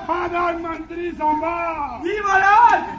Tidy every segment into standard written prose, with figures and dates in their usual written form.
प्रधानमंत्री सांबा जी महाराज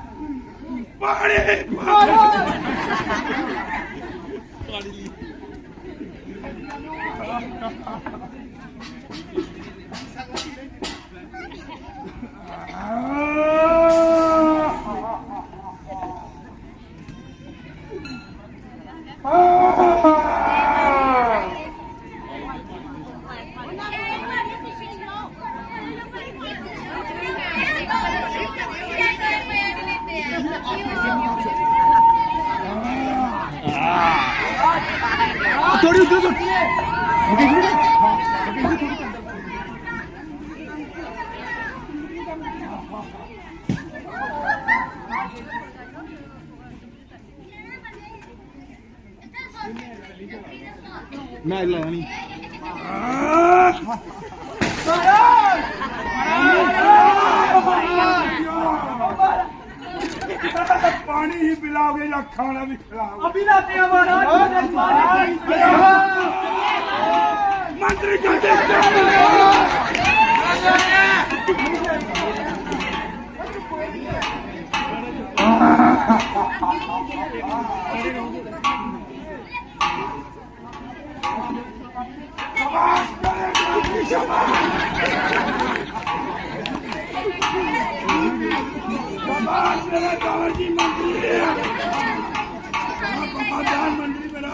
थोड़ी उधर मैं नहीं पानी ही पिलाओगे या खाना भी खिलाओगे? अभी लाते हैं महाराज। मंत्री का मेरा कंवर जी मंत्री है, प्रधानमंत्री बना।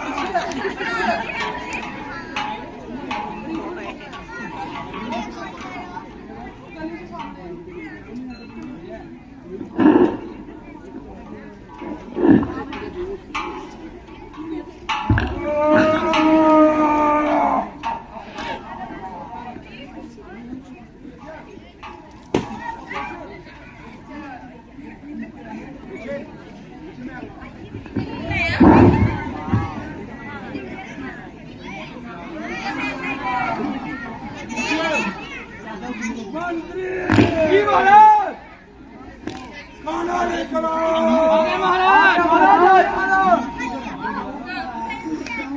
मंत्री जी महाराज। खाना लेकर आओ। महाराज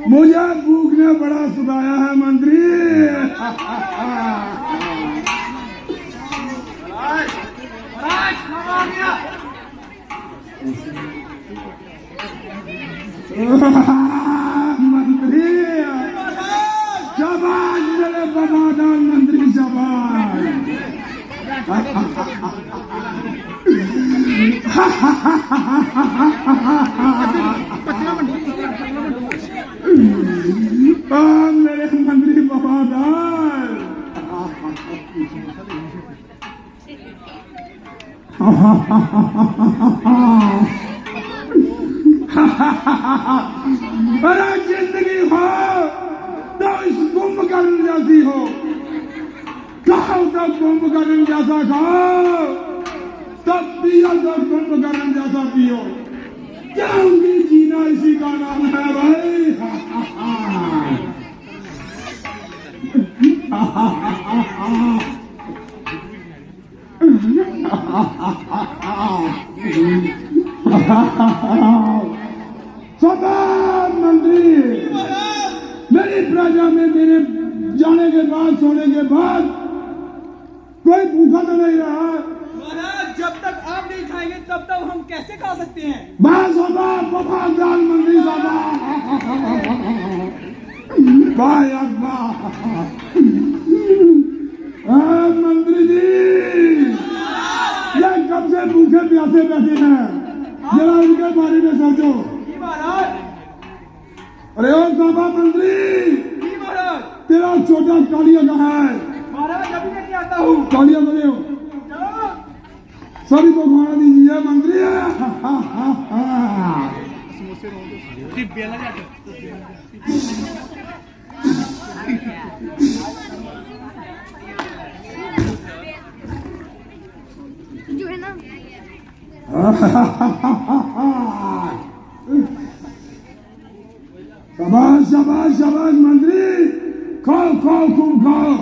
मुझे भूख ने बड़ा सुनाया है मंत्री। मंत्री शाबाश मेरे वफादार मंत्री, शाबाश। मेरे मंत्री वफादार। अरे जिंदगी हो तो इस कुंभकर्ण जैसी हो, खाओ तो कुंभकर्ण जैसा खाओ, तब पियो तो कुंभकर्ण जैसा पियो, क्योंकि जीना इसी का नाम है भाई। प्रधानमंत्री मेरी प्रजा में मेरे जाने के बाद, सोने के बाद कोई भूखा तो नहीं रहा। महाराज जब तक आप नहीं खाएंगे तब तक हम कैसे खा सकते हैं? बस प्रधानमंत्री साहब, भाई अब्बा मंत्री जी, ये कब से भूखे प्यासे बैठे हैं, जरा उनके बारे में सोचो। महाराज। अरे ओ साहबा मंत्री, महाराज तेरा छोटा कालिया कहाँ है? महाराज अभी नहीं आता हूँ। कालिया बोले हो, सभी को खाना दीजिए मंत्री। जो है ना शाबाश शाबाश शाबाश मंत्री, खाओ खाओ खूब खाओ।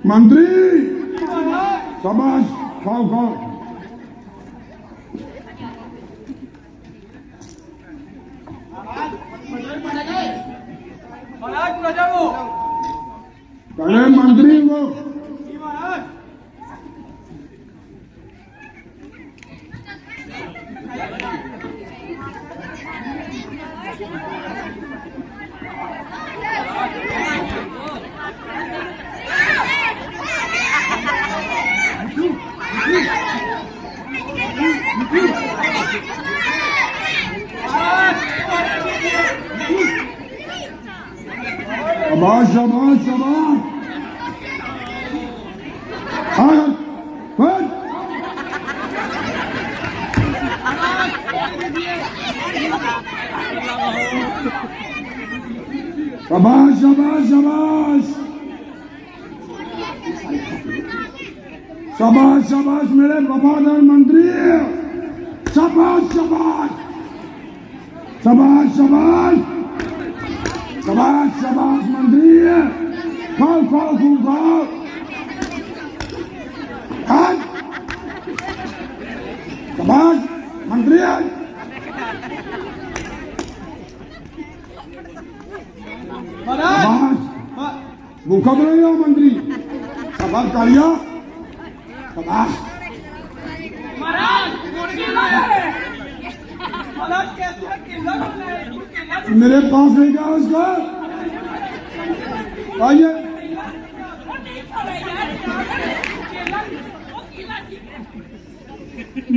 मंत्री शाबाश, खाओ खाओ। महाराज प्रजा को पहले मंत्री को महाराज। शाबाश शाबाश शाबाश। हाँ बस शाबाश शाबाश शाबाश शाबाश शाबाश मेरे वफादार मंत्री, शाबाश शाबाश। शाबाश शाबाश शाबाश शाबाश मंत्री, खाओ खाओ खूब खाओ। शाबाश मंत्री, महाराज शाबाश। भूखा बन रहे हो मंत्री, शाबाश कालिया, शाबाश। महाराज कैसे है केला बोल रहे हैं? मेरे पास ले जाओ उसको, आइए।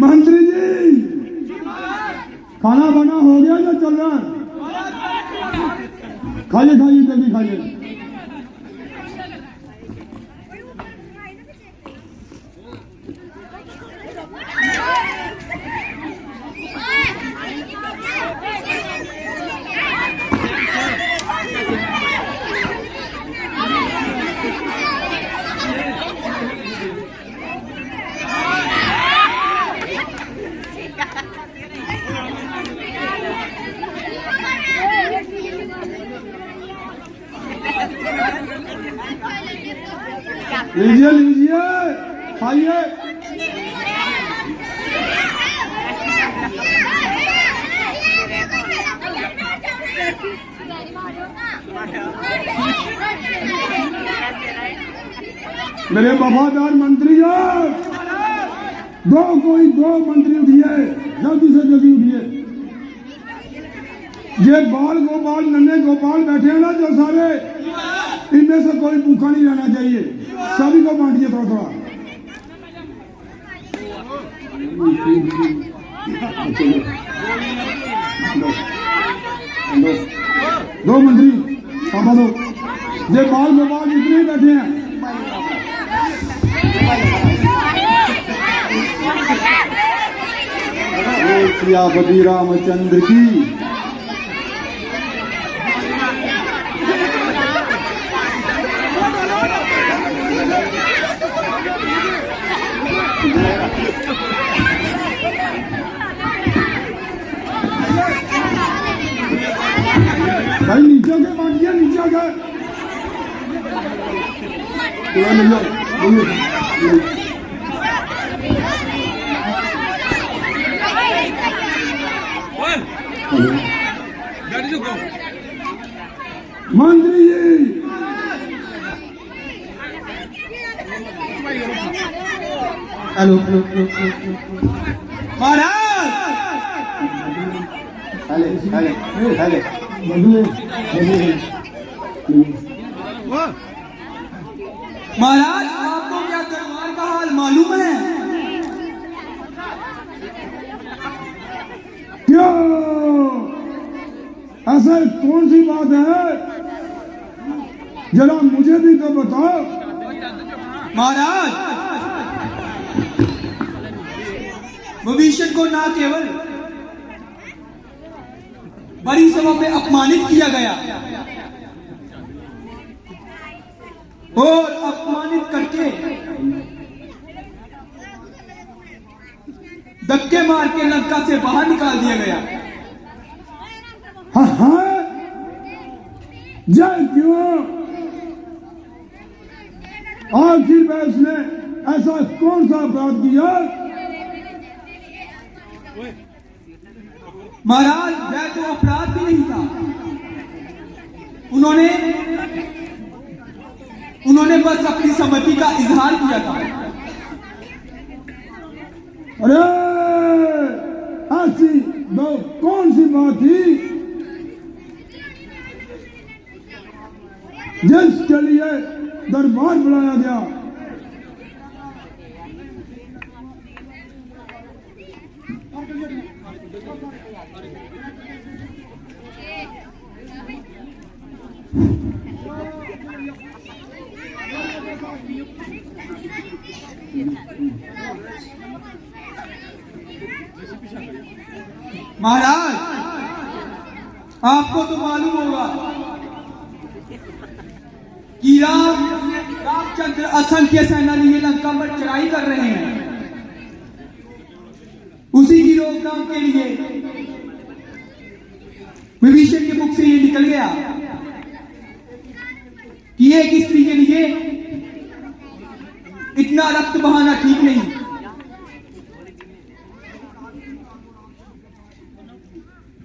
मंत्री जी, खाना बना हो गया या चल रहा है? खाइए खाइए जल्दी खाइए। लीजिए लीजिए खाइए। मेरे वफादार मंत्री, दो मंत्री उठिए, जल्दी से जल्दी उठिए। ये बाल गोपाल नन्हे गोपाल बैठे हैं ना जो सारे, इनमें से कोई भूखा नहीं रहना चाहिए, सभी को बांटिए थोड़ा थोड़ा। दो मंत्री पापा दो, ये बाल गोपाल इतने ही बैठे हैं। सियापति रामचंद्र की। भाई नीचे के बांटिए, नीचे के ले लो। मंत्री जी, हेलो महाराज महाराज आपको क्या दरबार का हाल मालूम है? क्यों, ऐसा कौन सी बात है, जरा मुझे भी तो बताओ। महाराज विभीषण को न केवल बड़ी सभा में अपमानित किया गया और अपमानित करके धक्के मार के लंका से बाहर निकाल दिया गया। हाँ हाँ, जय क्यों, आखिर में उसने ऐसा कौन सा अपराध किया? महाराज वह तो अपराध भी नहीं था, उन्होंने बस अपनी सम्मति का इजहार किया था। अरे ऐसी दो कौन सी बात थी जिसके लिए दरबार बुलाया गया? महाराज आपको तो मालूम होगा कि रामचंद्र असंख्य सेना लिए लंका पर चढ़ाई कर रहे हैं। उसी की रोकथाम के लिए विभीषण के मुख से ये निकल गया कि एक स्त्री के लिए इतना रक्त बहाना ठीक नहीं।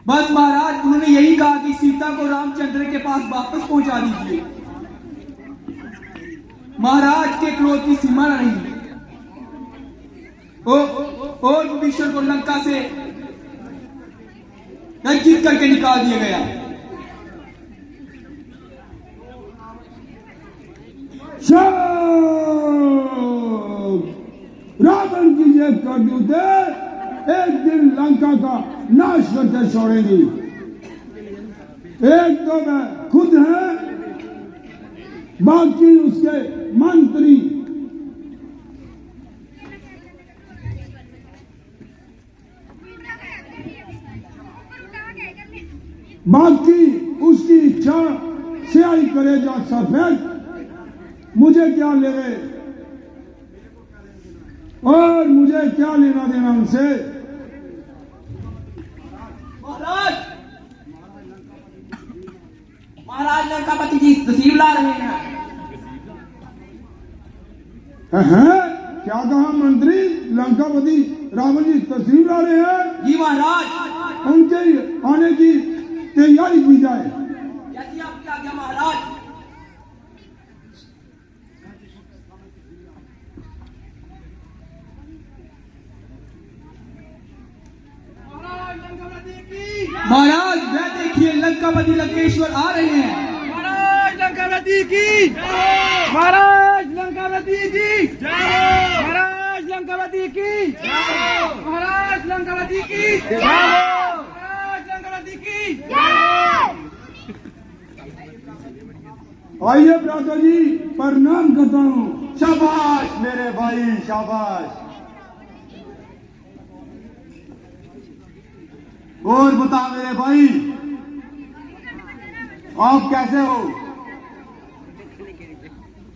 बस महाराज उन्होंने यही कहा कि सीता को रामचंद्र के पास वापस पहुंचा दीजिए। महाराज के क्रोध की सीमा नहीं। और विभीषण को लंका से लज्जित करके निकाल दिया गया। रावण की ये करतूत एक दिन लंका का नाश करके छोड़ेंगी। एक तो मैं खुद है, बाकी उसके मंत्री। बाकी उसकी इच्छा स्याही करेगा सफेद, मुझे क्या ले गए और मुझे क्या लेना देना उनसे। महाराज लंकापति जी तस्वीर ला रहे हैं। क्या कहा मंत्री? लंकापति रावण जी तस्वीर ला रहे हैं? जी महाराज। उनके आने की तैयारी की जाए। जैसी आपकी आज्ञा महाराज। महाराज वह देखिए लंकापति लंकेश्वर आ रहे हैं। महाराज लंकापति की, महाराज लंकापति की, महाराज लंकापति की, महाराज लंकापति की, महाराज लंकापति की। आइए भ्राता जी, प्रणाम करता हूँ। शाबाश मेरे भाई, शाबाश। और बता मेरे भाई, आप कैसे हो?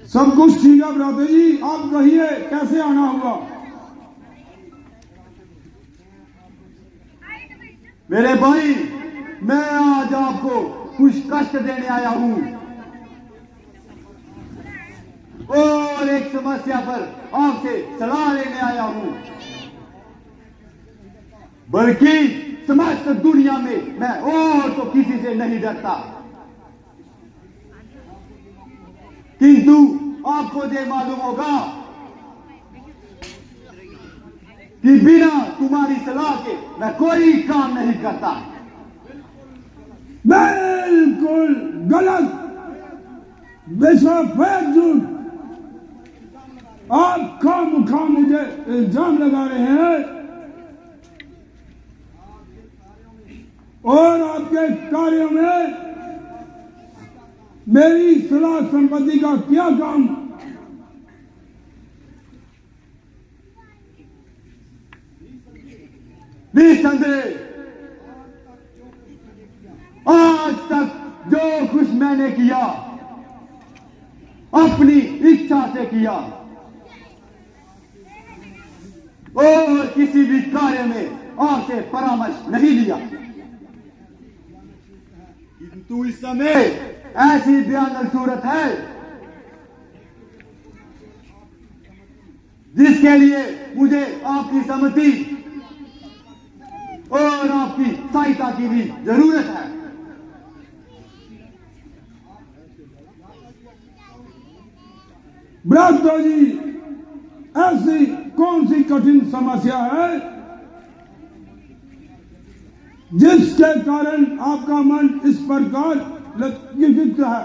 सब कुछ ठीक है भ्राता जी, आप कहिए कैसे आना हुआ? मेरे भाई, मैं आज आपको कुछ कष्ट देने आया हूं और एक समस्या पर आपसे सलाह लेने आया हूं। बल्कि समस्त दुनिया में मैं और तो किसी से नहीं डरता, किंतु आपको ये मालूम होगा कि बिना तुम्हारी सलाह के मैं कोई काम नहीं करता। बिल्कुल गलत, बेसफेद झूठ। आप खामखा मुझे इल्जाम लगा रहे हैं और आपके कार्यों में मेरी सलाह संपत्ति का क्या काम? निसंदेह आज तक जो कुछ मैंने किया अपनी इच्छा से किया और किसी भी कार्य में आपसे परामर्श नहीं लिया, किंतु इस समय ऐसी भयानक सूरत है जिसके लिए मुझे आपकी सहमति और आपकी सहायता की भी जरूरत है। भ्राता जी, ऐसी कौन सी कठिन समस्या है जिसके कारण आपका मन इस प्रकार लज्जित है?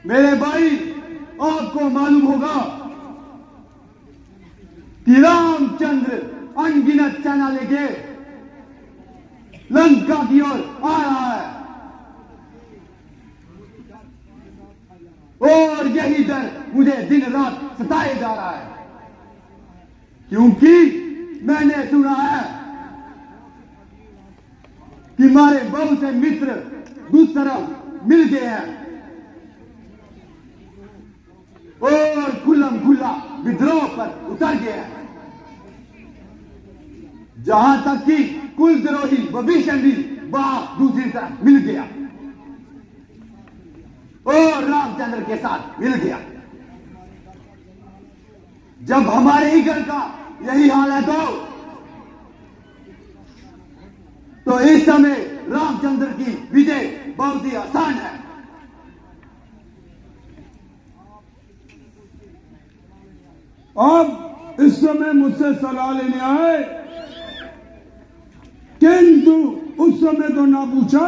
मेरे भाई, आपको मालूम होगा कि रामचंद्र अनगिनत सेना लेके लंका की ओर आ रहा है और यही डर मुझे दिन रात सताए जा रहा है, क्योंकि मैंने सुना है कि हमारे बहुत से मित्र दूसरा मिल गए हैं और खुल्लम खुल्ला विद्रोह पर उतर गए हैं। जहां तक कि कुलद्रोही विभीषण भी वहां दूसरी तरफ मिल गया और रामचंद्र के साथ मिल गया। जब हमारे ही घर का यही हाल है तो इस समय रामचंद्र की विजय बहुत ही आसान है। अब इस समय मुझसे सलाह लेने आए, किंतु उस समय तो ना पूछा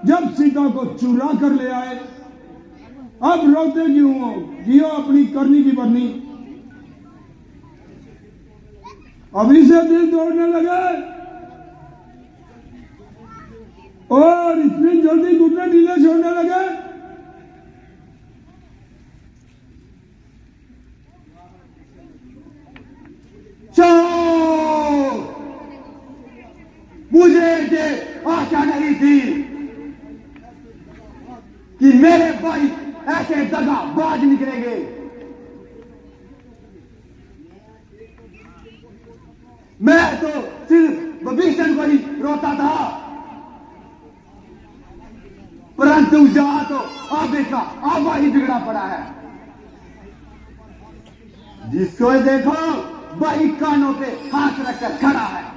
जब सीता को चुरा कर ले आए। अब रोते क्यों हो? जियो अपनी करनी की बरनी। अभी से दिल तोड़ने लगे और इतनी जल्दी घुटने ढीले छोड़ने लगे। मुझे ये आशा नहीं थी कि मेरे भाई ऐसे दगाबाज निकलेंगे। मैं तो सिर्फ विभीषण को ही रोता था, परंतु यहां तो आबे का आबा ही बिगड़ा पड़ा है। जिसको देखो वही कानों पे हाथ रखकर खड़ा है।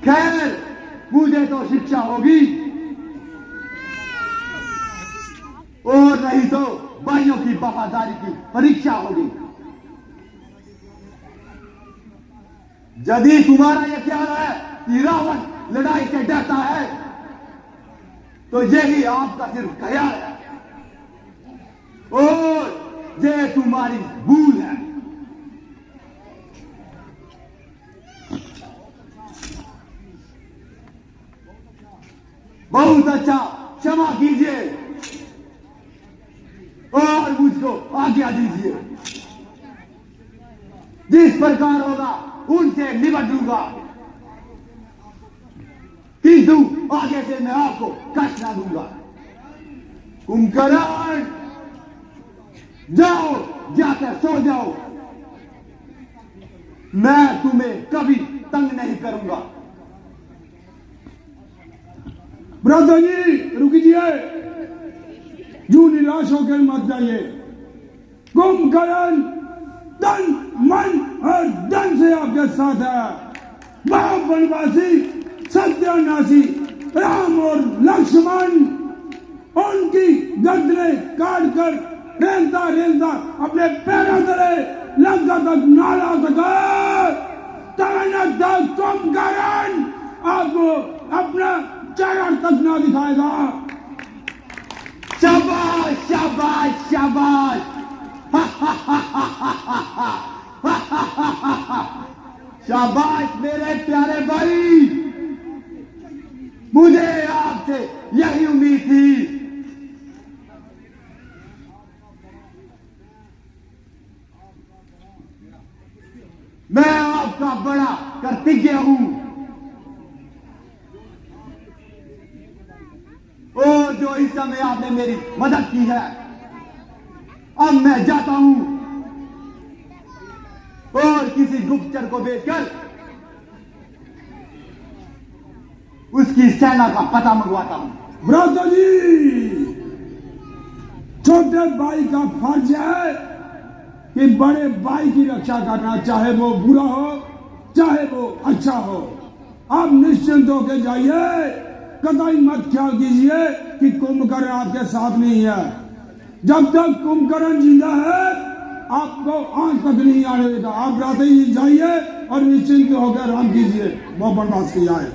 खैर, मुझे तो शिक्षा होगी और नहीं तो भाइयों की वफादारी की परीक्षा होगी। यदि तुम्हारा यह ख्याल है कि रावण लड़ाई से डरता है तो यही आपका सिर्फ ख्याल है और यह तुम्हारी भूल है। बहुत अच्छा, क्षमा कीजिए और मुझको आज्ञा दीजिए। जिस प्रकार होगा उनसे निपट लूंगा, किंतु आगे से मैं आपको कष्ट ना दूंगा। कुंभकर्ण, जाओ, जाकर सो जाओ। मैं तुम्हें कभी तंग नहीं करूंगा। भ्राता जी रुकिए, यूं निराश होकर मत जाइए। कुंभकर्ण तन मन और धन से आपके साथ है। वह वनवासी सत्यानाशी राम और लक्ष्मण उनकी गर्दनें काट कर रेलता रेलता अपने पैरों तले लंका तक ना ला सका। तब कुंभकर्ण आपको अपना चेहरा तक ना दिखाएगा। शाबाश, शाबाश, शाबाश। शाबाश मेरे प्यारे भाई, मुझे आपसे यही उम्मीद थी। मैं आपका बड़ा कृतज्ञ हूं और जो इस समय आपने मेरी मदद की है। अब मैं जाता हूं और किसी गुप्तचर को भेजकर उसकी सेना का पता मंगवाता हूं। भ्राता जी, छोटे भाई का फर्ज है कि बड़े भाई की रक्षा करना, चाहे वो बुरा हो चाहे वो अच्छा हो। आप निश्चिंत होकर जाइए, कतई मत ख्याल कीजिए कि कुंभकर्ण आपके साथ नहीं है। जब तक कुंभकर्ण जिंदा है आपको आंख तक नहीं आने देगा। आप रात ही जाइए और निश्चिंत होकर आराम कीजिए। वो बनवास की आए।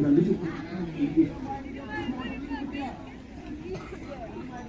Nah,